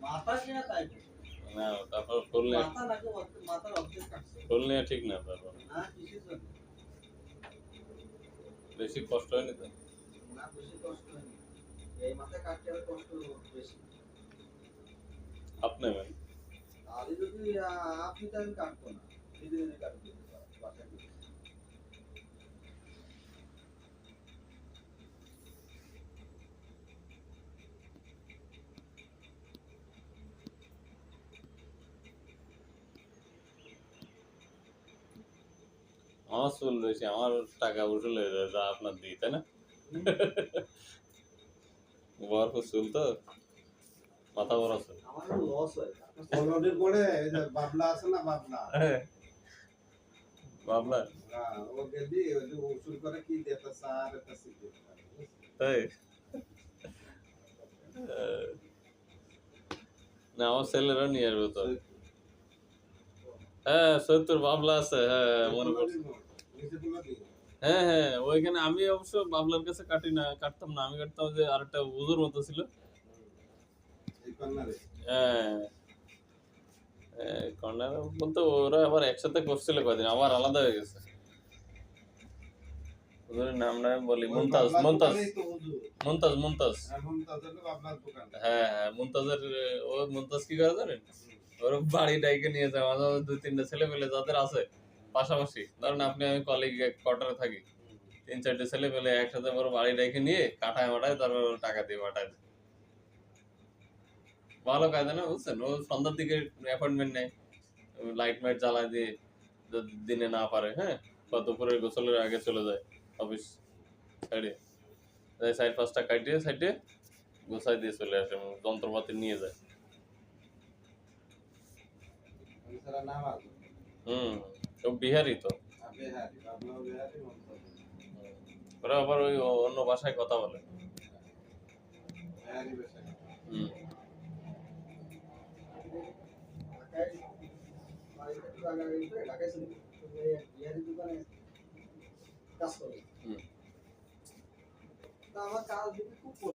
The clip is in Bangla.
মাথা কিনা তাই না তারপর ফুল মাথা নাকি মাথার অর্ধেক কাটছে ফুল নিয়ে ঠিক না তারপর না কিসের জন্য বেশি কষ্ট হয়নি তো না বেশি কষ্ট হয়নি এই মাথা কাটতে আর কষ্ট বেশি আপনি ম্যাম আর যদি আপনি তো আমি কাটবো না নিজে নিজে কাটবো বাসায় গিয়ে। আমার চুল বেশি আমার টাকা উসুল হয়ে যায় যা আপনার দিই তাই না বরফ চুল তো মাথা বড় চুল আমার লস হয় কলোনির পরে এই যে বাবলা আছে না বাবলা বাবলা ও গেলি ওই যে উসুল করে কি দেতা সার এটা সিদ্ধ তাই না আমার ছেলেরা নিয়ে আসবে তো হ্যাঁ সত্তর বাবলা আছে হ্যাঁ মনে পড়ছে নিচে তুলে দিই হ্যাঁ হ্যাঁ ওইখানে আমি অবশ্য বাবলার কাছে কাটতাম না আমি কাটতাম যে আরেকটা উজুর মতো ছিল এই কর্নারে হ্যাঁ কর্নার বলতে ওরা আবার একসাথে করছিল কয়দিন আবার আলাদা হয়ে গেছে ওদের নাম না বলি মুমতাজ মুমতাজ মুমতাজ মুমতাজ এখন তাদের বাবলার দোকান হ্যাঁ হ্যাঁ মুমতাজের ও মুমতাজ কি করে জানেন ওর বাড়ি ডাইকে নিয়ে যায় মাঝে মাঝে দুই তিনটা ছেলে পেলে যাদের আছে পাশাপাশি ধরেন আপনি আমি কলিগ কোয়ার্টারে থাকি তিন চারটে ছেলে পেলে একসাথে বড় বাড়ি ডাইকে নিয়ে কাটায় মাটায় তারপর টাকা দিয়ে পাঠায় দেয়। ভালো কায়দা না বুঝছেন ও সন্ধ্যার দিকে অ্যাপয়েন্টমেন্ট নেয় লাইট মাইট জ্বালায় দিয়ে যদি দিনে না পারে হ্যাঁ বা দুপুরের গোসলের আগে চলে যায় অফিস সাইডে সাইড পাঁচটা কাটিয়ে সাইডে গোছাই দিয়ে চলে আসে যন্ত্রপাতি নিয়ে যায় এছাড়া নাম আছে ও বিহারি তো বিহারি বাবলা বিহারি মন্তব্য ওরা আবার ওই অন্য ভাষায় কথা বলে বিহারি বেশি হুম ঢাকায় বাড়িতে একটু আগে আগে করে ঢাকায় ছিল বিহারি দোকানে কাজ করে হুম তা আমার কাজ দেখে খুব